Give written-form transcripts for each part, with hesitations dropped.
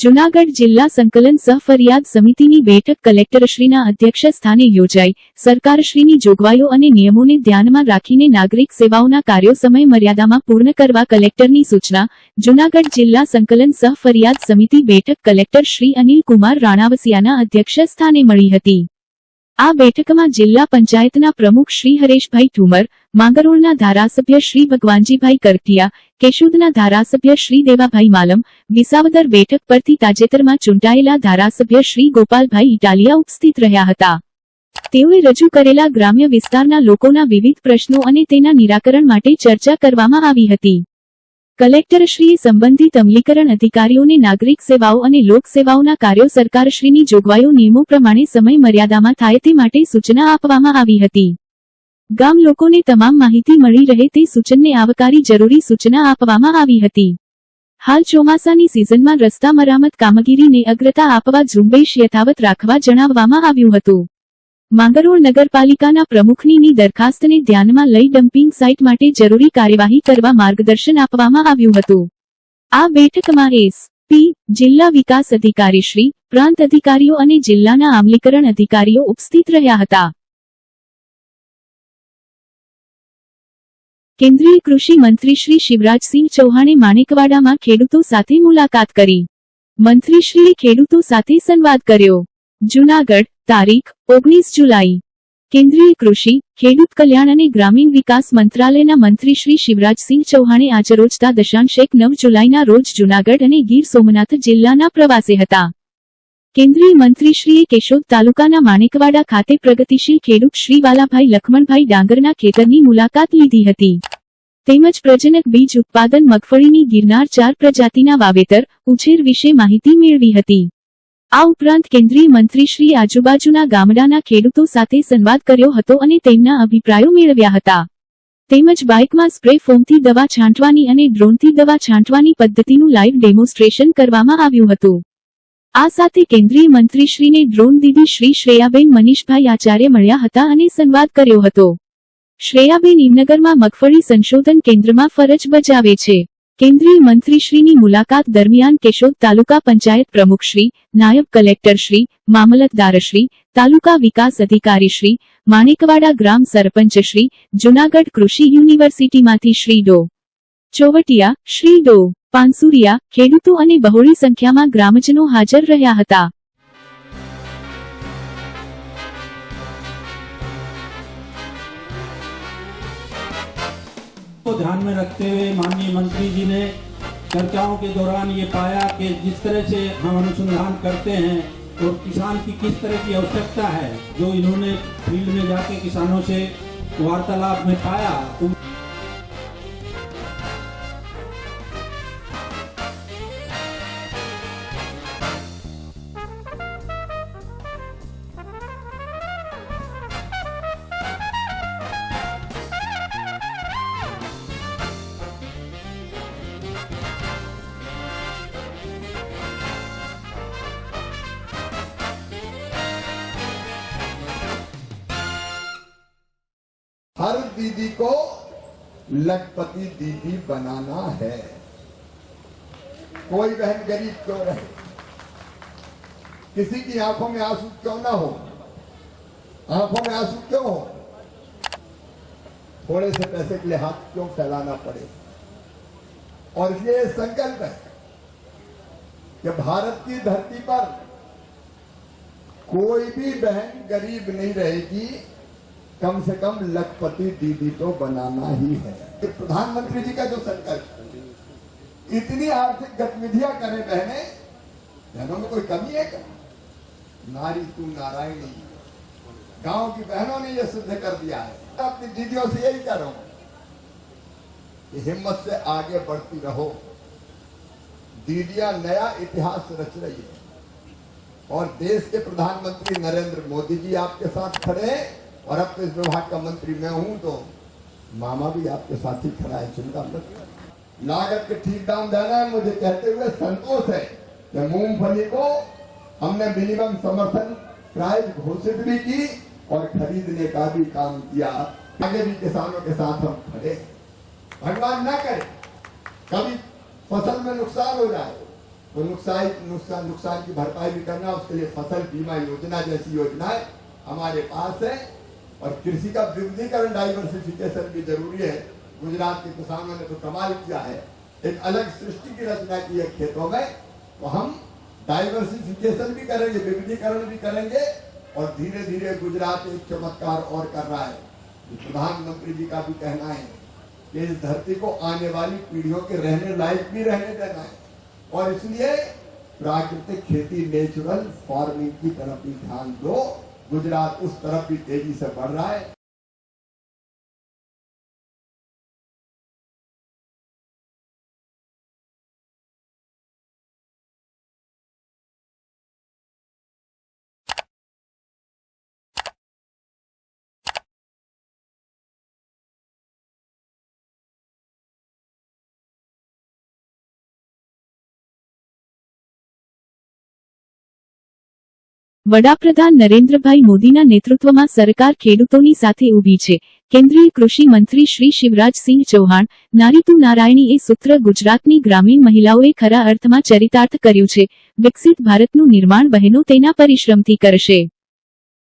જૂનાગઢ જિલ્લા સંકલન સહ ફરિયાદ સમિતિની બેઠક કલેક્ટરશ્રીના અધ્યક્ષ સ્થાને યોજાઈ સરકારશ્રીની જોગવાઈઓ અને નિયમોને ધ્યાનમાં રાખીને નાગરિક સેવાઓના કાર્યો સમય મર્યાદામાં પૂર્ણ કરવા કલેક્ટરની સૂચના। જૂનાગઢ જિલ્લા સંકલન સહ ફરિયાદ સમિતિ બેઠક કલેક્ટર શ્રી અનિલ કુમાર રાણાવસિયાના અધ્યક્ષ સ્થાને મળી હતી। આ બેઠકમાં જિલ્લા પંચાયતના પ્રમુખ શ્રી હરેશભાઈ ઠુમર, માંગરોળના ધારાસભ્ય શ્રી ભગવાનજીભાઈ કરકિયા, કેશોદના ધારાસભ્ય શ્રી દેવાભાઈ માલમ, વિસાવદર બેઠક પરથી તાજેતરમાં ચૂંટાયેલા ધારાસભ્ય શ્રી ગોપાલભાઈ ઇટાલિયા ઉપસ્થિત રહ્યા હતા। તેઓએ રજૂ કરેલા ગ્રામ્ય વિસ્તારના લોકોના વિવિધ પ્રશ્નો અને તેના નિરાકરણ માટે ચર્ચા કરવામાં આવી હતી। કલેક્ટરશ્રીએ સંબંધિત અમલીકરણ અધિકારીઓને નાગરિક સેવાઓ અને લોક સેવાઓના કાર્યો સરકારશ્રીની જોગવાઈઓ નિયમો પ્રમાણે સમય મર્યાદામાં થાય તે માટે સૂચના આપવામાં આવી હતી। ગામ લોકોને તમામ માહિતી મળી રહે તે સૂચનને આવકારી જરૂરી સૂચના આપવામાં આવી હતી। હાલ ચોમાસાની સિઝનમાં રસ્તા મરામત કામગીરીને અગ્રતા આપવા ઝુંબેશ યથાવત રાખવા જણાવવામાં આવ્યું હતું। માંગરોળ નગરપાલિકાના પ્રમુખની દરખાસ્તને ધ્યાનમાં લઈ ડમ્પિંગ સાઇટ માટે જરૂરી કાર્યવાહી કરવા માર્ગદર્શન આપવામાં આવ્યું હતું। આ બેઠકમાં એસ.પી. જિલ્લા વિકાસ અધિકારી શ્રી, પ્રાંત અધિકારીઓ અને જિલ્લાના અમલીકરણ અધિકારીઓ ઉપસ્થિત રહ્યા હતા। કેન્દ્રીય કૃષિ મંત્રી શ્રી શિવરાજસિંહ ચૌહાણે માણેકવાડામાં ખેડૂતો સાથે મુલાકાત કરી। મંત્રીશ્રીએ ખેડૂતો સાથે સંવાદ કર્યો। જૂનાગઢ, તારીખ 19 જુલાઈ। કેન્દ્રીય કૃષિ, ખેડૂત કલ્યાણ અને ગ્રામીણ વિકાસ મંત્રાલયના મંત્રી શ્રી શિવરાજસિંહ ચૌહાણે આજરોજ તા 9 જુલાઈના રોજ જૂનાગઢ અને ગીર સોમનાથ જિલ્લાના પ્રવાસે હતા। કેન્દ્રીય મંત્રીશ્રીએ કેશોદ તાલુકાના માણેકવાડા ખાતે પ્રગતિશીલ ખેડૂત શ્રી વાલાભાઈ લખમણભાઈ ડાંગરના ખેતરની મુલાકાત લીધી હતી। તેમજ પ્રજનક બીજ ઉત્પાદન મગફળીની ગિરનાર 4 પ્રજાતિના વાવેતર, ઉછેર વિશે માહિતી મેળવી હતી। આ ઉપરાંત કેન્દ્રીય મંત્રીશ્રીએ આજુબાજુના ગામડાના ખેડૂતો સાથે સંવાદ કર્યો હતો અને તેમના અભિપ્રાયો મેળવ્યા હતા। તેમજ બાઇકમાં સ્પ્રે ફોમથી દવા છાંટવાની અને ડ્રોનથી દવા છાંટવાની પદ્ધતિનું લાઇવ ડેમોન્સ્ટ્રેશન કરવામાં આવ્યું હતું। આ સાથે કેન્દ્રીય મંત્રીશ્રીને ડ્રોન દીદી શ્રી શ્રેયાબેન મનીષભાઈ આચાર્ય મળ્યા હતા અને સંવાદ કર્યો હતો। શ્રેયાબેન ઈમનગરમાં મગફળી સંશોધન કેન્દ્રમાં ફરજ બજાવે છે। કેન્દ્રીય મંત્રીશ્રીની મુલાકાત દરમિયાન કેશોદ તાલુકા પંચાયત પ્રમુખશ્રી, નાયબ કલેક્ટરશ્રી, મામલતદારશ્રી, તાલુકા વિકાસ અધિકારીશ્રી, માણેકવાડા ગ્રામ સરપંચશ્રી, જૂનાગઢ કૃષિ યુનિવર્સિટીમાંથી શ્રી ડો. ચોવટિયા, શ્રી ડો. પાનસુરિયા, ખેડૂતો અને બહોળી સંખ્યામાં ગ્રામજનો હાજર રહ્યા હતા। को ध्यान में रखते हुए माननीय मंत्री जी ने चर्चाओं के दौरान ये पाया कि जिस तरह से हम अनुसंधान करते हैं और किसान की किस तरह की आवश्यकता है, जो इन्होंने फील्ड में जाके किसानों से वार्तालाप में पाया, तो हर दीदी को लखपति दीदी बनाना है। कोई बहन गरीब क्यों रहे, किसी की आंखों में आंसू क्यों ना हो, आंखों में आंसू क्यों हो, थोड़े से पैसे के लिए हाथ क्यों फैलाना पड़े। और इसलिए संकल्प है कि भारत की धरती पर कोई भी बहन गरीब नहीं रहेगी, कम से कम लखपति दीदी तो बनाना ही है। प्रधानमंत्री जी का जो संकल्प, इतनी आर्थिक गतिविधियां करें बहनों में कोई कमी है क्या? नारी तू नारायणी, गांव की बहनों ने यह सिद्ध कर दिया है। अपनी दीदियों से यही कह रहा हूं कि हिम्मत से आगे बढ़ती रहो। दीदियां नया इतिहास रच रही है और देश के प्रधानमंत्री नरेंद्र मोदी जी आपके साथ खड़े हैं और अब तो इस विभाग का मंत्री मैं हूं, तो मामा भी आपके साथ ही खड़ा है। चिंता मत, लागत के ठीक दाम देना है। मुझे कहते हुए संतोष है कि मूंगफली को हमने मिनिमम समर्थन प्राइस घोषित भी की और खरीदने का भी काम किया। आगे भी किसानों के साथ हम खड़े। भगवान ना करे कभी फसल में नुकसान हो जाए, तो नुकसान की भरपाई भी करना, उसके लिए फसल बीमा योजना जैसी योजनाएं हमारे पास है। और कृषि का विविधीकरण, डाइवर्सिफिकेशन भी जरूरी है। गुजरात के किसानों ने तो कमाल किया है, एक अलग सृष्टि की रचना की है खेतों में। तो हम डाइवर्सिफिकेशन भी करेंगे, विविधीकरण भी करेंगे, और धीरे धीरे गुजरात एक चमत्कार और कर रहा है। प्रधानमंत्री जी का भी कहना है कि इस धरती को आने वाली पीढ़ियों के रहने लायक भी रहने देना है, और इसलिए प्राकृतिक खेती, नेचुरल फार्मिंग की तरफ भी ध्यान दो। गुजरात उस तरफ भी तेजी से बढ़ रहा है। વડાપ્રધાન નરેન્દ્રભાઈ મોદીના નેતૃત્વમાં સરકાર ખેડૂતોની સાથે ઊભી છે. કેન્દ્રીય કૃષિ મંત્રી શ્રી શિવરાજસિંહ ચૌહાણ, નારી તું નારાયણી એ સૂત્ર ગુજરાતની ગ્રામીણ મહિલાઓએ ખરા અર્થમાં ચરિતાર્થ કર્યું છે. વિકસિત ભારતનું નિર્માણ બહેનો તેના પરિશ્રમથી કરશે.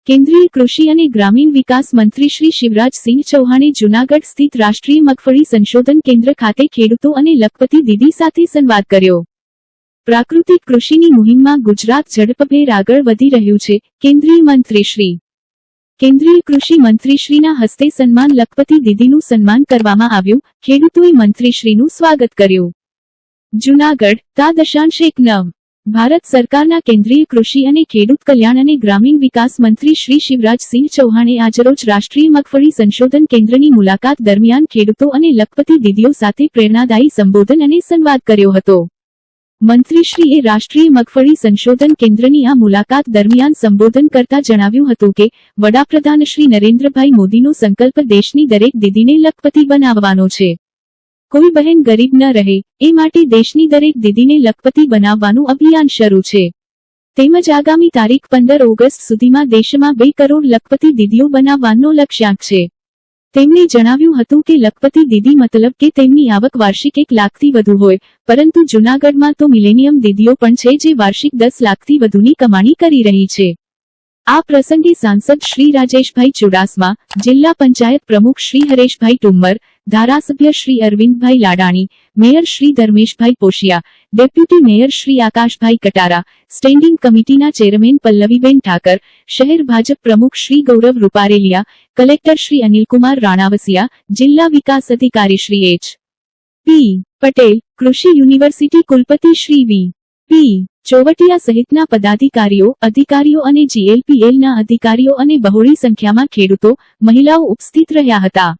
કેન્દ્રીય કૃષિ અને ગ્રામીણ વિકાસ મંત્રી શ્રી શિવરાજસિંહ ચૌહાણે જૂનાગઢ સ્થિત રાષ્ટ્રીય મગફળી સંશોધન કેન્દ્ર ખાતે ખેડૂતો અને લખપતિ દીદી સાથે સંવાદ કર્યો. પ્રાકૃતિક કૃષિની મુહિમમાં ગુજરાત ઝડપભેર આગળ વધી રહ્યું છે. કેન્દ્રીય કૃષિ મંત્રીશ્રીના હસ્તે સન્માન લખપતિ દીદીનું સન્માન કરવામાં આવ્યું. ખેડૂતોએ મંત્રીશ્રીનું સ્વાગત કર્યું. જૂનાગઢ તા.9 ભારત સરકારના કેન્દ્રીય કૃષિ અને ખેડૂત કલ્યાણ અને ગ્રામીણ વિકાસ મંત્રી શ્રી શિવરાજસિંહ ચૌહાણે આજરોજ રાષ્ટ્રીય મગફળી સંશોધન કેન્દ્રની મુલાકાત દરમિયાન ખેડૂતો અને લખપતિ દીદીઓ સાથે પ્રેરણાદાયી સંબોધન અને સંવાદ કર્યો હતો. મંત્રીશ્રીએ રાષ્ટ્રીય મગફળી સંશોધન કેન્દ્રની આ મુલાકાત દરમિયાન સંબોધન કરતા જણાવ્યું હતું કે વડાપ્રધાન શ્રી નરેન્દ્રભાઈ મોદીનો સંકલ્પ દેશની દરેક દીદીને લખપતિ બનાવવાનો છે. કોઈ બહેન ગરીબ ન રહે એ માટે દેશની દરેક દીદીને લખપતિ બનાવવાનું અભિયાન શરૂ છે. તેમજ આગામી તારીખ 15 ઓગસ્ટ સુધીમાં દેશમાં 2 કરોડ લખપતિ દીદીઓ બનાવવાનો લક્ષ્યાંક છે. તેમણે જણાવ્યું હતું કે લખપતિ દીદી મતલબ કે તેમની આવક વાર્ષિક 1 લાખથી વધુ હોય, પરંતુ જૂનાગઢમાં તો મિલેનિયમ દીદીઓ પણ છે જે વાર્ષિક 10 લાખથી વધુની કમાણી કરી રહી છે. આ પ્રસંગે સાંસદ શ્રી રાજેશભાઈ ચુડાસમા, જિલ્લા પંચાયત પ્રમુખ શ્રી હરેશભાઈ ટુમ્મર, ધારાસભ્ય Shri Arvindbhai Ladani, mayor Shri Dharmeshbhai Poshiya, deputy mayor Shri Akashbhai Katara, standing કમિટીના ચેરમેન પલ્લવીબેન ઠાકર, શહેર ભાજપ પ્રમુખ શ્રી ગૌરવ રૂપારેલિયા, કલેક્ટર શ્રી અનિલકુમાર રાણાવસિયા, જિલ્લા વિકાસ અધિકારી શ્રી એચ.પી. પટેલ, કૃષિ યુનિવર્સિટી કુલપતિ શ્રી વી.પી. ચોવટિયા સહિતના પદાધિકારીઓ, અધિકારીઓ અને જીએલપીએલના અધિકારીઓ અને બહોળી સંખ્યામાં ખેડૂતો, મહિલાઓ ઉપસ્થિત રહ્યા હતા.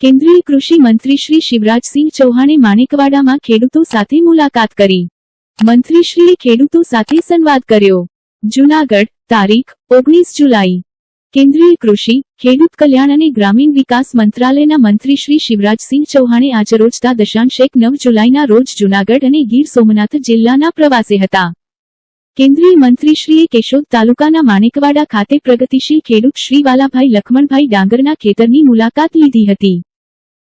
કેન્દ્રીય કૃષિ મંત્રી શ્રી શિવરાજસિંહ ચૌહાણે માણેકવાડામાં ખેડૂતો સાથે મુલાકાત કરી. મંત્રીશ્રીએ ખેડૂતો સાથે સંવાદ કર્યો. જૂનાગઢ તારીખ 19 જુલાઈ. કેન્દ્રીય કૃષિ, ખેડૂત કલ્યાણ અને ગ્રામીણ વિકાસ મંત્રાલયના મંત્રી શ્રી શિવરાજસિંહ ચૌહાણે આજરોજ તા.9 જુલાઈના રોજ જૂનાગઢ અને ગીર સોમનાથ જિલ્લાના પ્રવાસે હતા. કેન્દ્રીય મંત્રીશ્રીએ કેશોદ તાલુકાના માણેકવાડા ખાતે પ્રગતિશીલ ખેડૂત શ્રી વાલાભાઈ લખમણભાઈ ડાંગરના ખેતરની મુલાકાત લીધી હતી.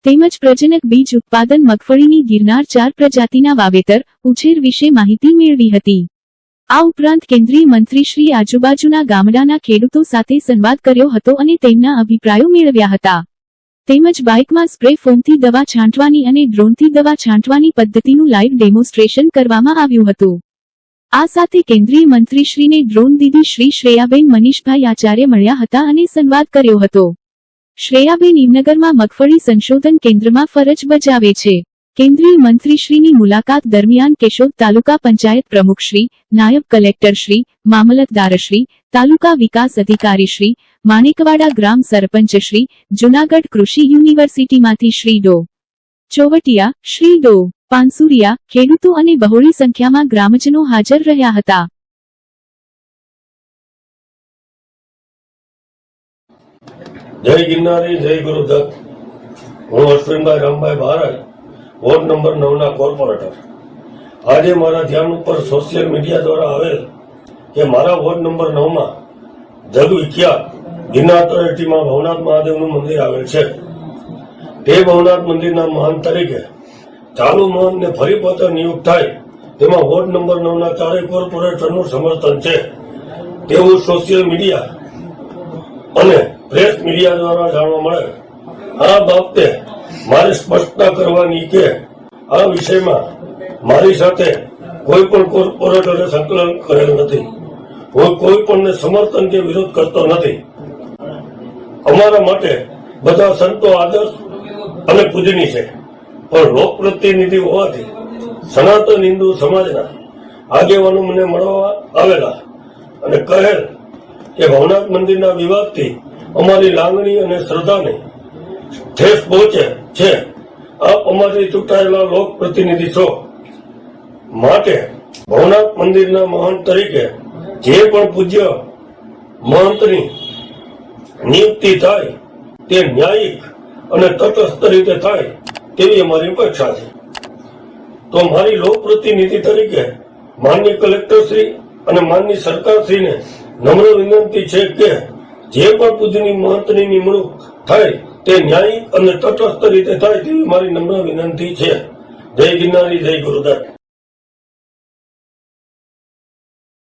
તેમજ પ્રજનક બીજ ઉત્પાદન મગફળીની ગિરનાર 4 પ્રજાતિના વાવેતર, ઉછેર વિશે માહિતી મેળવી હતી. આ ઉપરાંત કેન્દ્રીય મંત્રીશ્રીએ આજુબાજુના ગામડાના ખેડૂતો સાથે સંવાદ કર્યો હતો અને તેમના અભિપ્રાયો મેળવ્યા હતા. તેમજ બાઇકમાં સ્પ્રે ફોમથી દવા છાંટવાની અને ડ્રોનથી દવા છાંટવાની પદ્ધતિનું લાઇવ ડેમોન્સ્ટ્રેશન કરવામાં આવ્યું હતું. આ સાથે કેન્દ્રીય મંત્રીશ્રીને ડ્રોન દીદી શ્રી શ્રેયાબેન મનીષભાઈ આચાર્ય મળ્યા હતા અને સંવાદ કર્યો હતો. શ્રેયાબેન ઈમનગરમાં મગફળી સંશોધન કેન્દ્રમાં ફરજ બજાવે છે. કેન્દ્રીય મંત્રીશ્રીની મુલાકાત દરમિયાન કેશોદ તાલુકા પંચાયત પ્રમુખશ્રી, નાયબ કલેક્ટરશ્રી, મામલતદારશ્રી, તાલુકા વિકાસ અધિકારીશ્રી, માણેકવાડા ગ્રામ સરપંચશ્રી, જૂનાગઢ કૃષિ યુનિવર્સિટીમાંથી શ્રી ડો. ચોવટિયા, શ્રી ડો. પાનસુરિયા, ખેડૂતો અને બહોળી સંખ્યામાં ગ્રામજનો હાજર રહ્યા હતા. જય ગિરનારી, જય ગુરુદત્ત. હું અશ્વિનભાઈ રામભાઈ ભારત, વોર્ડ નંબર 9 ના કોર્પોરેટર. આજે મારા ધ્યાન ઉપર સોશિયલ મીડિયા દ્વારા આવેલ કે મારા વોર્ડ નંબર 9 માં જગ વિખ્યાત ગિરનાર તળેટીમાં ભવનાથ મહાદેવનું મંદિર આવેલ છે. તે ભવનાથ મંદિરના મહંત તરીકે ચાલુ મહંતને ફરી પાછા નિયુક્ત થાય તેમાં વોર્ડ નંબર 9 ના ચારેય કોર્પોરેટરનું સમર્થન છે તેવું સોશિયલ મીડિયા અને પ્રેસ મીડિયા દ્વારા જાણવા મળે. આ બાબતે મારે સ્પષ્ટતા કરવાની કે આ વિષયમાં મારી સાથે કોઈ પણ કોર્પોરેટરે સંકલન કરેલ નથી. હું કોઈ પણને સમર્થન કે વિરોધ કરતો નથી. અમારા માટે બધા સંતો આદર્શ અને પૂજનીય છે, પણ લોકપ્રતિનિધિ હોવાથી સનાતન હિન્દુ સમાજના આગેવાનો મને મળવા આવેલા અને કહેલ કે ભવનાથ મંદિરના વિવાદથી અમારી લાગણી અને શ્રદ્ધાને ઠેસ પહોંચે છે. આપ અમારી ચૂંટાયેલા લોકપ્રતિનિધિ છો, માટે ભવનાથ મંદિરના મહંત તરીકે જે પણ પૂજ્ય મહંતની નિયુક્તિ થાય તે ન્યાયિક અને તટસ્થ રીતે થાય તેવી અમારી અપેક્ષા છે. તો મારી લોકપ્રતિનિધિ તરીકે માનનીય કલેક્ટરશ્રી અને માનનીય સરકારશ્રીને નમ્ર વિનંતી છે કે જે પણ પૂજનીય મહંતની નિમણૂક થાય તે ન્યાયિક અને તટસ્થ રીતે થાય તેવી મારી નમ્ર વિનંતી છે. જય ગિરનારી, જય ગુરુદત્ત.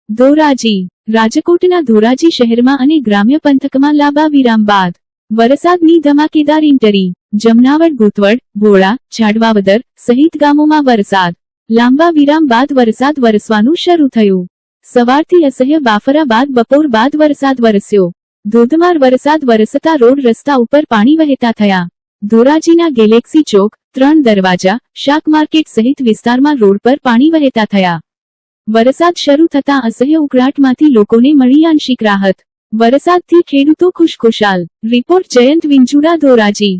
ધોરાજી. રાજકોટના ધોરાજી શહેરમાં અને ગ્રામ્ય પંથકમાં લાંબા વિરામ બાદ વરસાદની ધમાકેદાર એન્ટ્રી. જમનાવડ, ગોતવડ, ભોળા, ઝાડવાવદર સહિત ગામોમાં વરસાદ. લાંબા વિરામ બાદ વરસાદ વરસવાનું શરૂ થયું. સવારથી અસહ્ય બાફરા બાદ બપોર બાદ વરસાદ વરસ્યો. ધોધમાર વરસાદ વરસતા રોડ રસ્તા ઉપર પાણી વહેતા થયા. ધોરાજીના ગેલેક્સી ચોક, 3 દરવાજા, શાક માર્કેટ સહિત વિસ્તારમાં રોડ પર પાણી વહેતા થયા. વરસાદ શરૂ થતાં અસહ્ય ઉકળાટમાંથી લોકોને મળી આંશિક રાહત. વરસાદથી ખેડૂતો ખુશખુશાલ. રિપોર્ટ જયંત વિંજુડા, ધોરાજી.